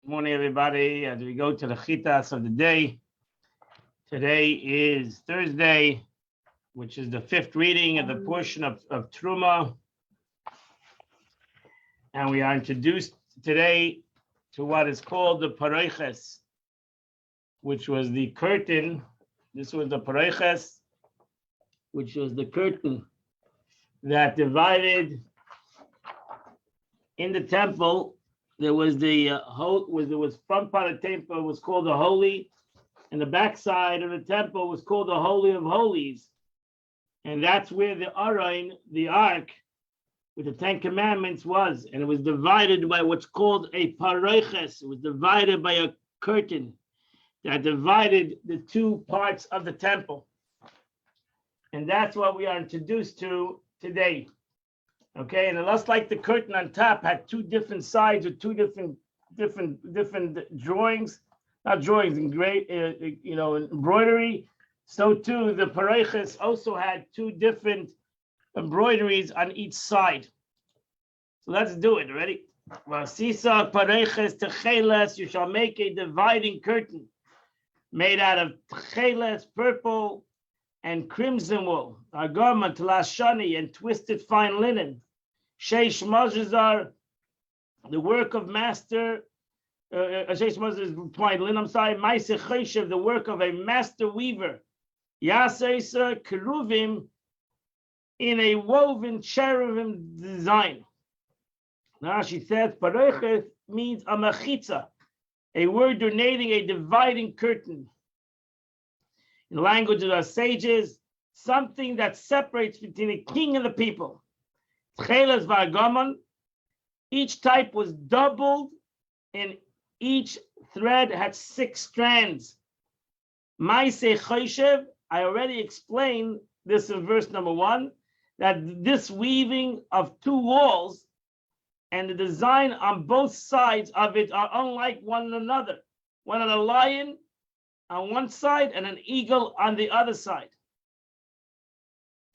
Good morning, everybody. As we go to the chitas of the day, today is Thursday, which is the fifth reading of the portion of Truma. And we are introduced today to what is called the Pareiches, which was the curtain. This was the Pareiches, which was the curtain that divided in the temple. There was the front part of the temple was called the Holy, and the back side of the temple was called the Holy of Holies. And that's where the Aron, the Ark, with the Ten Commandments was. And it was divided by what's called a Pareiches. It was divided by a curtain that divided the two parts of the temple. And that's what we are introduced to today. Okay, and just like the curtain on top had two different sides with two different drawings, not drawings, embroidery. So too, the Pareiches also had two different embroideries on each side. So let's do it. Ready? Vasisa Pareiches techeles. You shall make a dividing curtain made out of techeles, purple, and crimson wool, argama telashani, and twisted fine linen. Sheish mazazar, the work of master. Sheish mazazar twined linen. I'm sorry, Maaseh Choshev, the work of a master weaver. Yaseisa keruvim, in a woven cherubim design. Now she says, Pareiches means a machitza, a word denoting a dividing curtain. In the language of our sages, something that separates between the king and the people. Tcheles v'agaman, each type was doubled, and each thread had 6 strands. Maaseh Choshev, I already explained this in verse number 1, that this weaving of 2 walls and the design on both sides of it are unlike one another. One on a lion on one side and an eagle on the other side.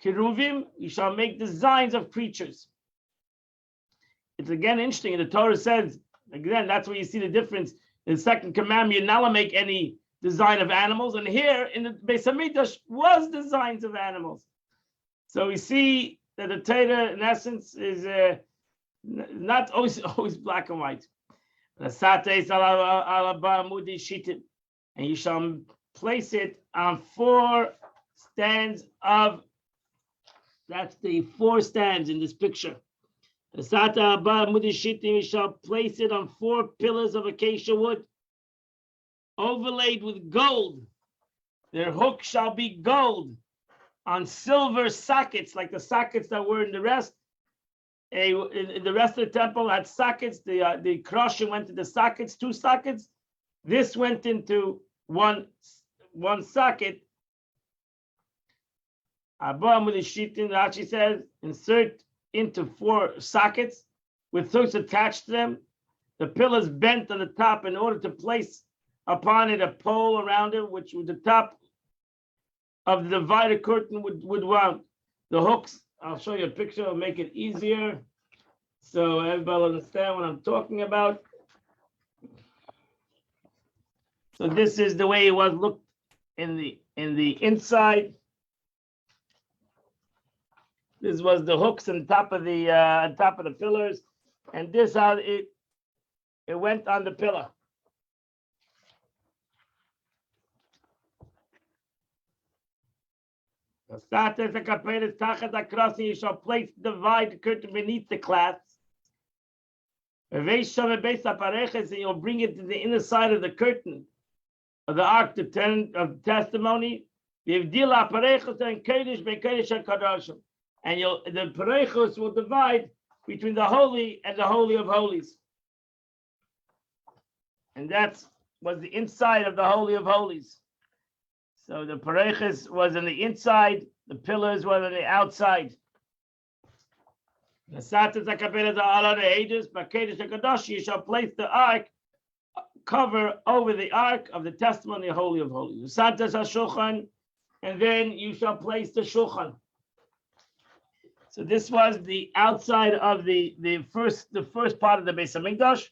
Keruvim, you shall make designs of creatures. It's again interesting. The Torah says, again, that's where you see the difference. In the second commandment, you're not to make any design of animals. And here in the Beis Hamikdash was designs of animals. So we see that the Torah, in essence, is not always black and white. And you shall place it on 4 stands of, that's the 4 stands in this picture. You shall place it on 4 pillars of acacia wood, overlaid with gold. Their hook shall be gold, on silver sockets, like the sockets that were in the rest. In the rest of the temple had sockets. The crusher went to the sockets, 2 sockets. This went into one socket. Rashi says, insert into 4 sockets with hooks attached to them. The pillars bent on the top in order to place upon it a pole around it, which with the top of the divided curtain would round. The hooks, I'll show you a picture, it'll make it easier so everybody will understand what I'm talking about. So this is the way it was looked in the inside. This was the hooks on top of the pillars, and this how it went on the pillar. You shall place divide the curtain beneath the clasps. And you'll bring it to the inner side of the curtain of the ark, the tent of testimony. And the Pareiches will divide between the holy and the holy of holies. And that was the inside of the holy of holies. So the Pareiches was on the inside, the pillars were on the outside. You shall place the ark cover over the ark of the testimony, holy of holies. And then you shall place the shulchan. So this was the outside of the first part of the Beis Hamikdash.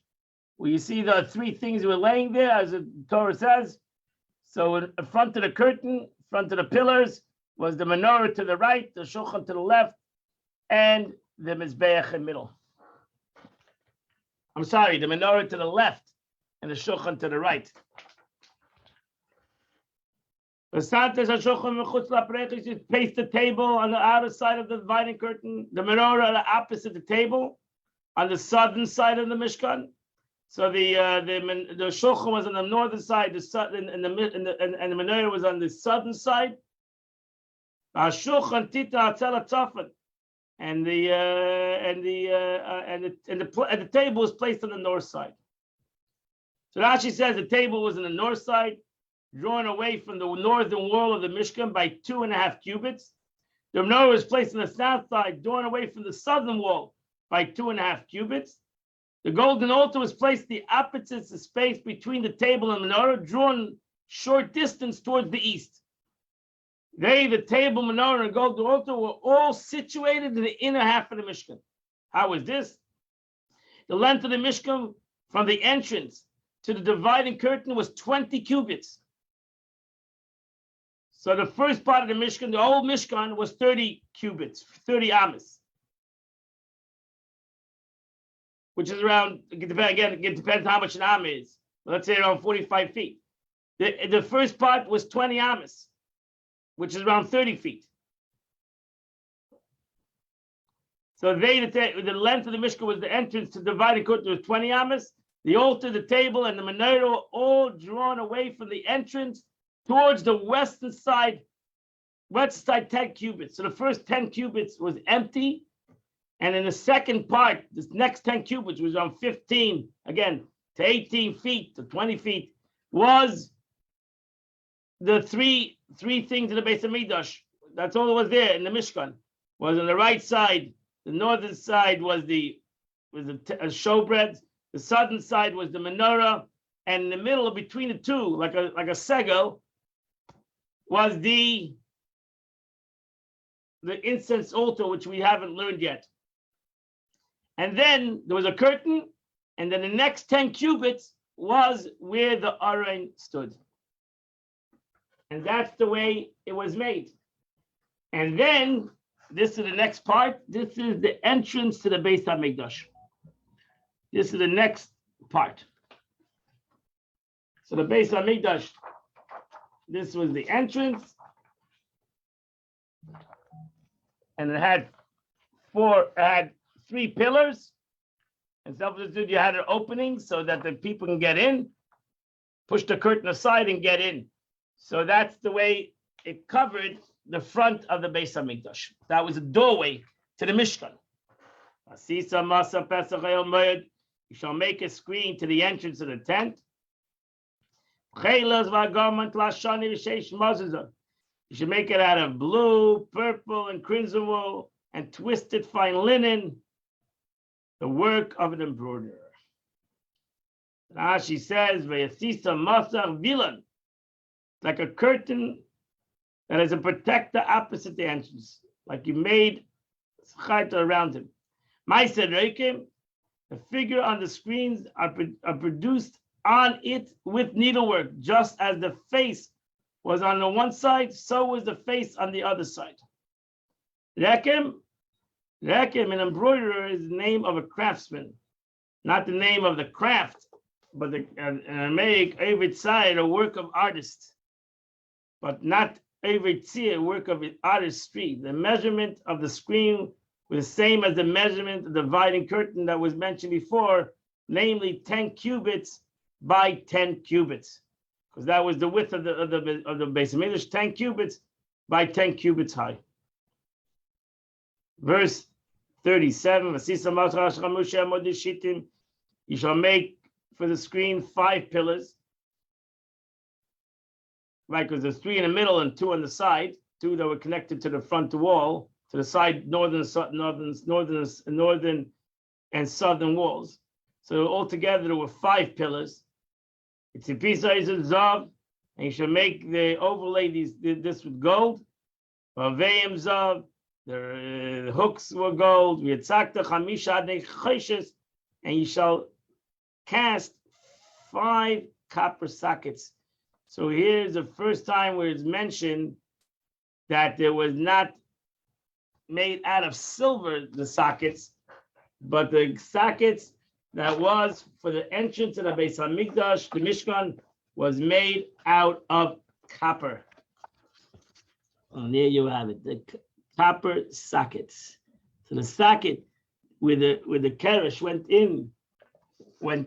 Well, you see the three things were laying there, as the Torah says. So in front of the curtain, front of the pillars, was the menorah to the right, the shulchan to the left, and the mizbeach in the middle. I'm sorry, the menorah to the left and the shulchan to the right. You place the table on the outer side of the dividing curtain, the menorah on the opposite the table, on the southern side of the Mishkan. So the shulchan was on the northern side, the menorah was on the southern side. Shulchan tita atzela tzafon, and the table was placed on the north side. So Rashi says the table was on the north side, drawn away from the northern wall of the Mishkan by 2.5 cubits. The menorah was placed on the south side, drawn away from the southern wall by 2.5 cubits. The golden altar was placed the opposite space between the table and the menorah, drawn short distance towards the east. The table, menorah, and golden altar were all situated in the inner half of the Mishkan. How is this? The length of the Mishkan from the entrance to the dividing curtain was 20 cubits. So the first part of the Mishkan, the old Mishkan, was 30 cubits, 30 amas, which is around, again, it depends how much an amma is. Let's say around 45 feet. The first part was 20 amas, which is around 30 feet. So the length of the Mishkan was the entrance to the dividing curtain was 20 amas. The altar, the table, and the menorah were all drawn away from the entrance towards the western side 10 cubits. So the first 10 cubits was empty. And in the second part, this next 10 cubits was on 15, again, to 18 feet, to 20 feet, was the three things in the Beis Hamikdash. That's all that was there in the Mishkan. Was on the right side, the northern side was the showbread, the southern side was the menorah, and in the middle, between the two, like a segel, was the incense altar, which we haven't learned yet. And then there was a curtain, and then the next 10 cubits was where the Aron stood. And that's the way it was made. And then, this is the next part. This is the entrance to the Beis HaMikdash. This is the next part. So the Beis HaMikdash, this was the entrance. And it had 3 pillars. And self-understood, you had an opening so that the people can get in, push the curtain aside and get in. So that's the way it covered the front of the Beis HaMikdash. That was a doorway to the Mishkan. You shall make a screen to the entrance of the tent. You should make it out of blue, purple, and crimson wool, and twisted fine linen, the work of an embroiderer. Rashi says, "Vayasisa masach vilan," like a curtain that is a protector opposite the entrance, like you made chayta around him. Ma'aser reikim, the figure on the screens are produced on it with needlework, just as the face was on the one side, so was the face on the other side. Rekim, an embroiderer, is the name of a craftsman, not the name of the craft, but the Aramaic Ovid side, a work of artists, but not Ovid tzia, a work of artistry. The measurement of the screen was the same as the measurement of the dividing curtain that was mentioned before, namely 10 cubits by 10 cubits, because that was the width of the Beis Hamikdash, 10 cubits by 10 cubits high. Verse 37, you shall make for the screen 5 pillars, right? Because there's 3 in the middle and 2 on the side, 2 that were connected to the front wall, to the side northern and southern walls. So altogether there were 5 pillars. It's a piece of zav, and you shall make the overlay this with gold. Vaveim zav, the hooks were gold. And you shall cast 5 copper sockets. So here's the first time where it's mentioned that there was not made out of silver, the sockets, but the sockets that was for the entrance of the Beis Hamikdash, the Mishkan, was made out of copper. And there you have it, the copper sockets. So the socket with the keresh went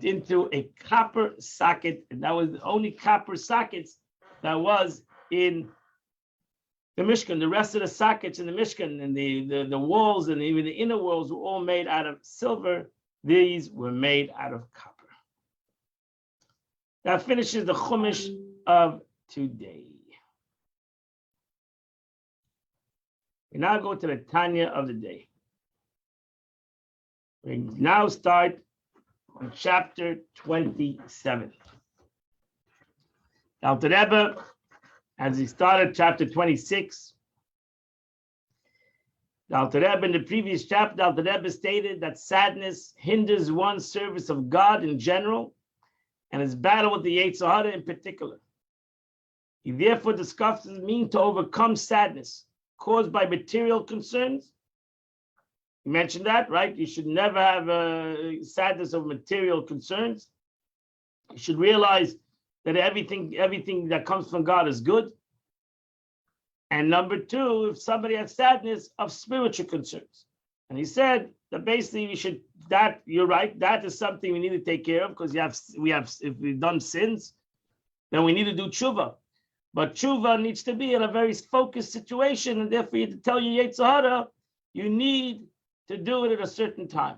into a copper socket, and that was the only copper sockets that was in the Mishkan. The rest of the sockets in the Mishkan and the walls and even the inner walls were all made out of silver. These were made out of copper. That finishes the Chumash of today. We now go to the Tanya of the day. We now start on chapter 27. The Alter Rebbe, as he started chapter 26, the Alter Rebbe in the previous chapter, the Alter Rebbe stated that sadness hinders one's service of God in general and his battle with the Yetzer Hara in particular. He therefore discusses the means to overcome sadness caused by material concerns. You mentioned that, right? You should never have a sadness of material concerns. You should realize that everything that comes from God is good. And number 2, if somebody has sadness of spiritual concerns. And he said that basically you're right, that is something we need to take care of, because if we've done sins, then we need to do tshuva. But tshuva needs to be in a very focused situation, and therefore you have to tell your Yetzer Hara, you need to do it at a certain time.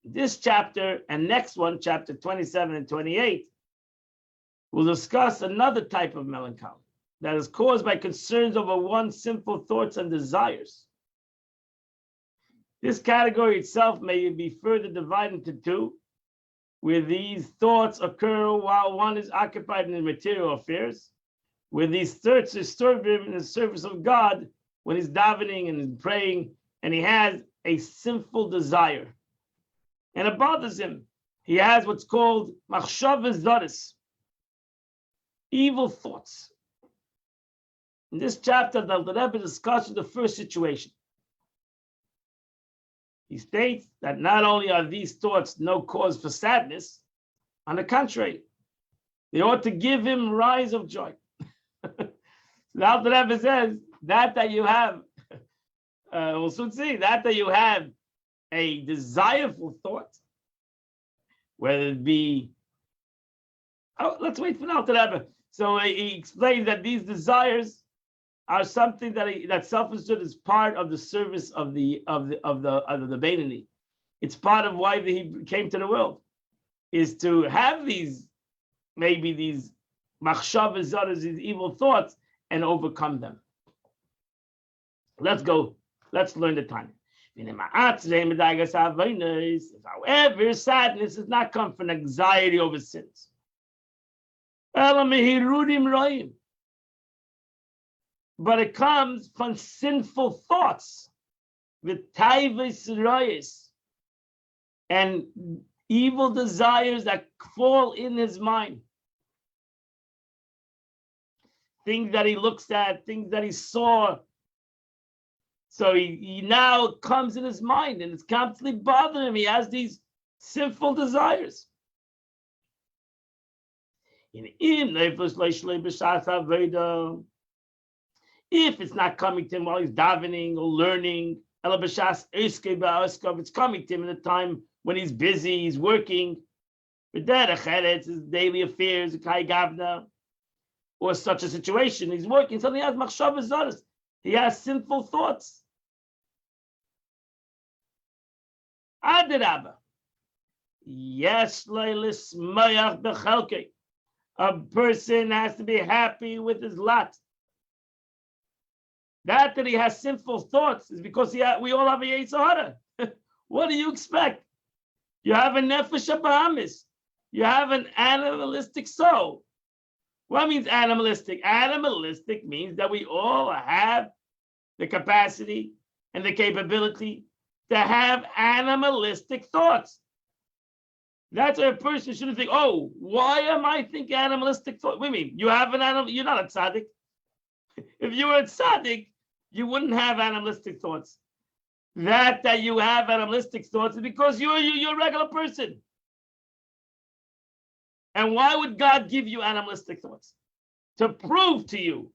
This chapter and next one, chapter 27 and 28, will discuss another type of melancholy that is caused by concerns over one's sinful thoughts and desires. This category itself may be further divided into 2, where these thoughts occur while one is occupied in material affairs, where these thoughts disturb him in the service of God when he's davening and praying, and he has a sinful desire. And it bothers him. He has what's called machshavas zaros, evil thoughts. In this chapter, the Rebbe discusses the first situation. He states that not only are these thoughts no cause for sadness, on the contrary, they ought to give him rise of joy. The Rebbe says that you have, we'll soon see, that you have a desireful thought, whether it be, let's wait for the Rebbe. So he explains that these desires are something that self-understood is part of the service of the Beinoni. It's part of why he came to the world, is to have these machshavas zaros, these evil thoughts, and overcome them. Let's go. Let's learn the time. However, sadness does not come from anxiety over sins, but it comes from sinful thoughts, with taivos rayos, and evil desires that fall in his mind. Things that he looks at, things that he saw. So he now comes in his mind, and it's constantly bothering him. He has these sinful desires. If it's not coming to him while he's davening or learning, it's coming to him in a time when he's busy, he's working. It's his daily affairs, or such a situation. He's working, suddenly he has machshavas zaros. He has sinful thoughts. Adarabba. Yes, a person has to be happy with his lot. That he has sinful thoughts is because we all have a Yetzer Hara. What do you expect? You have a nefesh habahamis. You have an animalistic soul. What means animalistic? Animalistic means that we all have the capacity and the capability to have animalistic thoughts. That's why a person shouldn't think, oh, why am I thinking animalistic thought? What do you mean? You have an animal, you're not a tzaddik. If you were a tzaddik, you wouldn't have animalistic thoughts. That you have animalistic thoughts is because you're a regular person. And why would God give you animalistic thoughts? To prove to you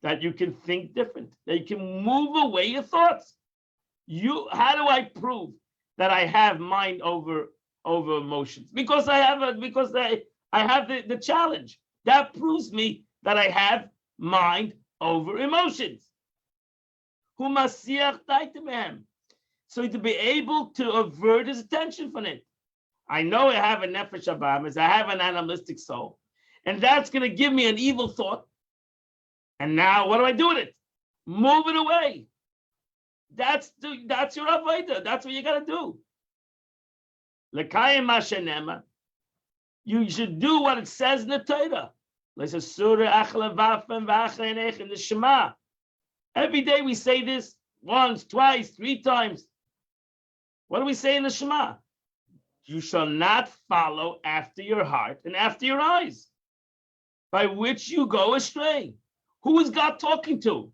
that you can think different, that you can move away your thoughts. How do I prove that I have mind over emotions? Because I have the challenge. That proves me that I have mind over emotions. So to be able to avert his attention from it. I know I have a nefesh habahamis, I have an animalistic soul, and that's going to give me an evil thought. And now what do I do with it? Move it away. That's your avodah. That's what you got to do. L'kayim mashenema. You should do what it says in the Torah. In the Shema. Every day we say this once, twice, 3 times. What do we say in the Shema? You shall not follow after your heart and after your eyes, by which you go astray. Who is God talking to?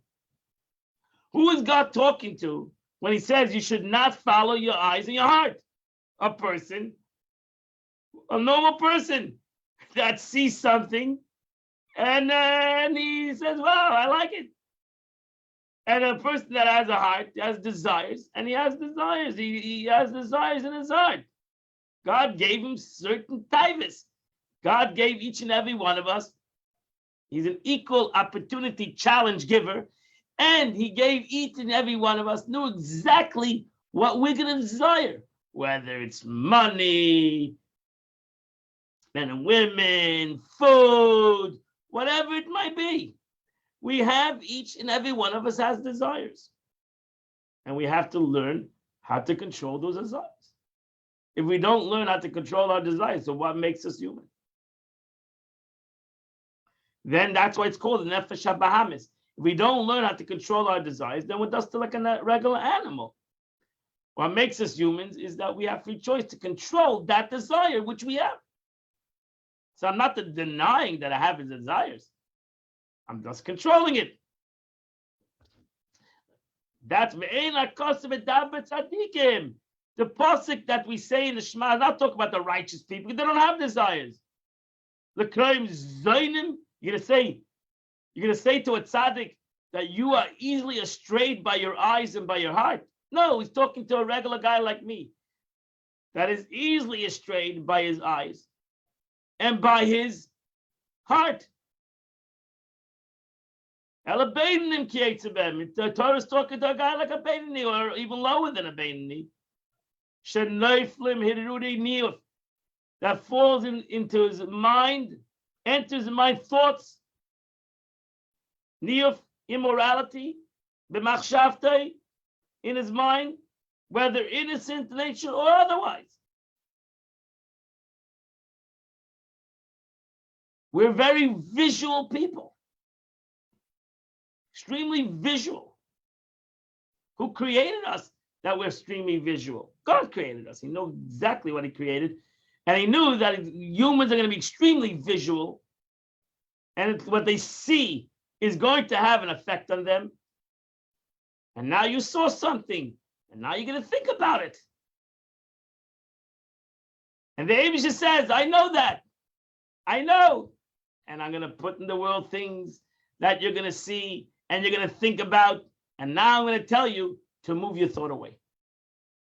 Who is God talking to when he says you should not follow your eyes and your heart? A person, a normal person that sees something and he says, wow, I like it. And a person that has a heart, has desires, and he has desires. He has desires in his heart. God gave him certain taivas. God gave each and every one of us. He's an equal opportunity challenge giver. And he gave each and every one of us, knew exactly what we're going to desire. Whether it's money, men and women, food, whatever it might be. We have, each and every one of us has desires. And we have to learn how to control those desires. If we don't learn how to control our desires, so what makes us human? Then that's why it's called the nefesh habahamis. If we don't learn how to control our desires, then we're just like a regular animal. What makes us humans is that we have free choice to control that desire which we have. So I'm not denying that I have his desires. I'm just controlling it. That's the pasuk that we say in the Shema is not talking about the righteous people. They don't have desires. The crime zaynim. You're gonna say to a tzaddik that you are easily astrayed by your eyes and by your heart. No, he's talking to a regular guy like me that is easily astrayed by his eyes and by his heart. The Torah is talking to a guy like a Beinani, or even lower than a Beinani. That falls into his mind, enters his mind thoughts, niyuf, immorality, b'machshavtei, in his mind, whether innocent nature or otherwise. We're very visual people. Extremely visual. Who created us that we're extremely visual? God created us. He knows exactly what he created. And he knew that humans are going to be extremely visual. And what they see is going to have an effect on them. And now you saw something. And now you're going to think about it. And the Abisha says, I know that. I know. And I'm going to put in the world things that you're going to see and you're going to think about. And now I'm going to tell you to move your thought away.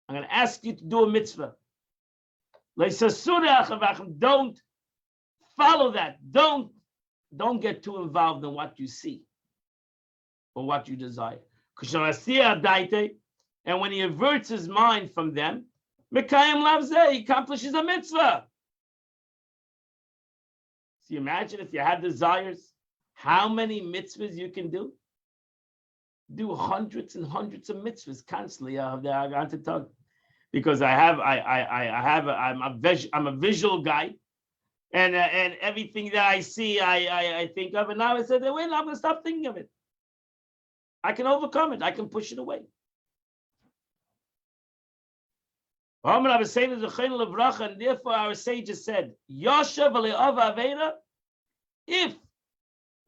I'm going to ask you to do a mitzvah. Don't follow that. Don't get too involved in what you see or what you desire. And when he averts his mind from them, he accomplishes a mitzvah. So you imagine if you had desires, how many mitzvahs you can do? Do hundreds and hundreds of mitzvahs constantly. I'm going to talk because I'm a visual guy, and everything that I see, I think of, and now I said, wait, I'm going to stop thinking of it. I can overcome it. I can push it away. And therefore our sages said, if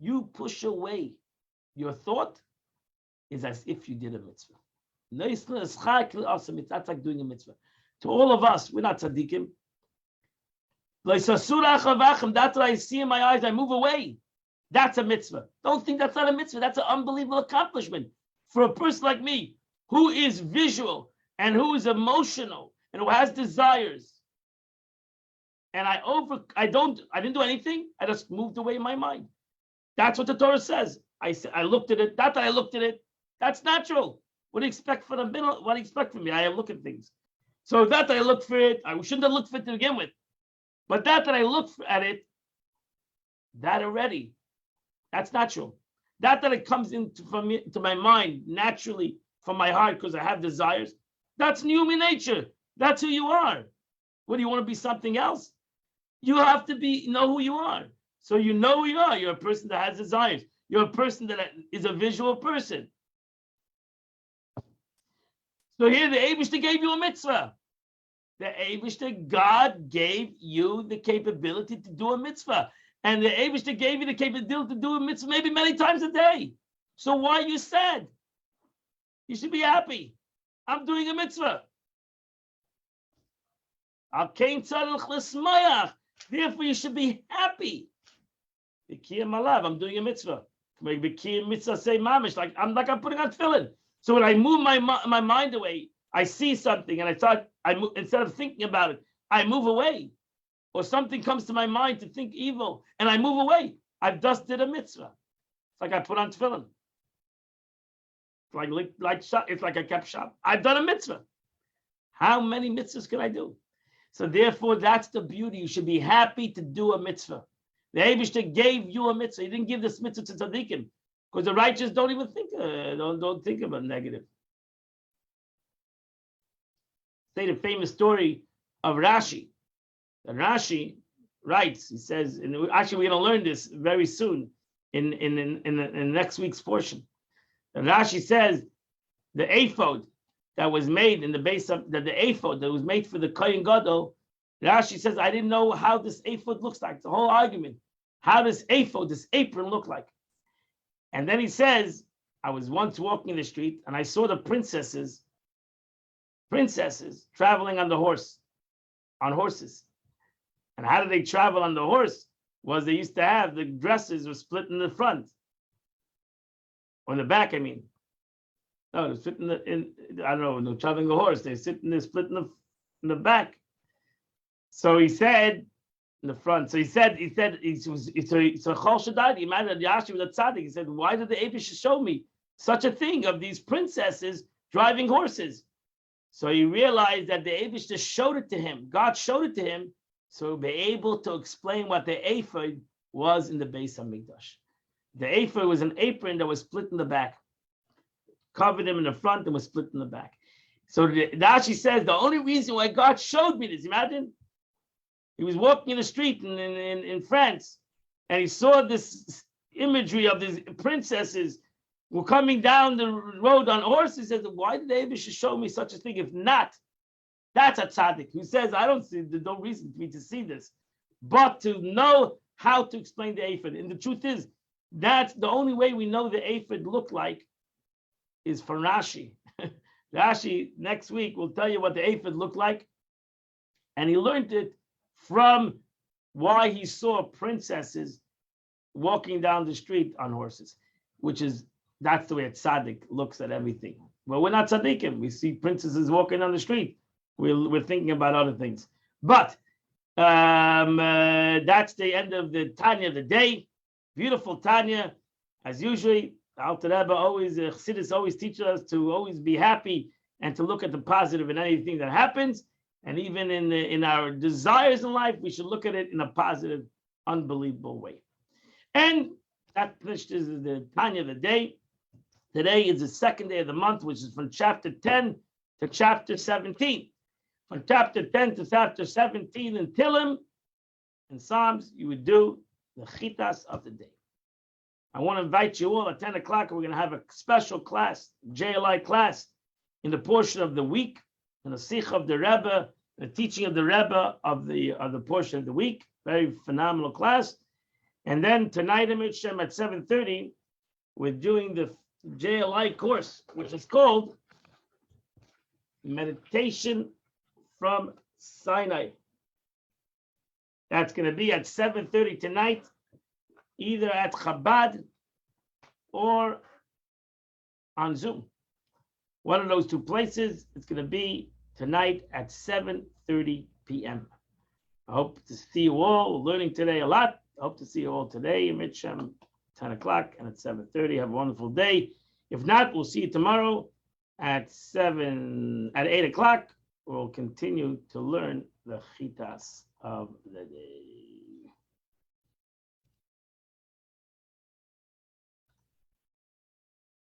you push away your thought, is as if you did a mitzvah. That's like doing a mitzvah. To all of us, we're not tzaddikim. That's what I see in my eyes. I move away. That's a mitzvah. Don't think that's not a mitzvah. That's an unbelievable accomplishment for a person like me, who is visual and who is emotional and who has desires. And I didn't do anything. I just moved away in my mind. That's what the Torah says. I looked at it. That I looked at it. That's natural. What do you expect from what do you expect from me? I look at things. So that I looked for it. I shouldn't have looked for it to begin with. But that I looked at it, that already, that's natural. That it comes into my mind naturally from my heart because I have desires, that's human nature. That's who you are. What do you want to be something else? You have to know who you are. So you know who you are. You're a person that has desires. You're a person that is a visual person. So here the Eibishter gave you a mitzvah. The Eibishter, God gave you the capability to do a mitzvah. And the Eibishter gave you the capability to do a mitzvah maybe many times a day. So why are you sad? You should be happy. I'm doing a mitzvah. Therefore, you should be happy. I'm doing a mitzvah. Mitzvah say mamish, like I'm putting on tefillin. So when I move my mind away, I see something and instead of thinking about it, I move away. Or something comes to my mind to think evil and I move away. I've just did a mitzvah. It's like I put on tefillin. It's like I kept shop. I've done a mitzvah. How many mitzvahs can I do? So therefore, that's the beauty. You should be happy to do a mitzvah. The Eibishter gave you a mitzvah. He didn't give this mitzvah to tzaddikim because the righteous don't even think don't think about negative. Say the famous story of Rashi. And Rashi writes. He says, and actually we're going to learn this very soon in next week's portion. And Rashi says the ephod that was made in the base of the ephod that was made for the Kohen Gadol. Rashi says, I didn't know how this ephod looks like. The whole argument. How does ephod, this apron, look like? And then he says, I was once walking in the street and I saw the princesses traveling on horses. And how did they travel on the horse? Was they used to have the dresses were split in the front. Or in the back, I mean. No, they're split I don't know, no traveling a horse. They're split in the back. So he said in the front. So he said it's a Chol Shaddai. Imagine Yashi was a tzaddik. He said, why did the Eibishter show me such a thing of these princesses driving horses? So he realized that the Eibishter showed it to him. God showed it to him, so he'll be able to explain what the ephod was in the Beis Hamikdash. The ephod was an apron that was split in the back, covered him in the front and was split in the back. So Rashi says the only reason why God showed me this, imagine, he was walking in the street in France, and he saw this imagery of these princesses were coming down the road on horses. He says, why did the Eibishter show me such a thing? If not, that's a tzaddik who says, I don't see, there's no reason for me to see this, but to know how to explain the ephod. And the truth is, that's the only way we know the ephod looked like is for Rashi. Rashi next week will tell you what the ephod looked like, and he learned it from why he saw princesses walking down the street on horses, that's the way a tzaddik looks at everything. Well, we're not tzaddikim. We see princesses walking on the street. We're thinking about other things. But that's the end of the Tanya of the day. Beautiful Tanya, as usually. Alter Rebbe Chassidus always teaches us to always be happy and to look at the positive in anything that happens. And even in our desires in life, we should look at it in a positive, unbelievable way. And that finishes the Tanya of the day. Today is the second day of the month, which is from chapter 10 to chapter 17. From chapter 10 to chapter 17 in Tehillim and Psalms, you would do the Chitas of the day. I want to invite you all at 10 o'clock. We're going to have a special class, JLI class, in the portion of the week and the sikh of the Rebbe, the teaching of the Rebbe of the portion of the week. Very phenomenal class. And then tonight, at 7:30, we're doing the JLI course, which is called Meditation from Sinai. That's going to be at 7:30 tonight, either at Chabad or on Zoom. One of those two places. It's going to be tonight at 7:30 p.m. I hope to see you all. We're learning today a lot. I hope to see you all today, Mitcham, 10 o'clock and at 7:30. Have a wonderful day. If not, we'll see you tomorrow at 8 o'clock. We'll continue to learn the chitas of the day.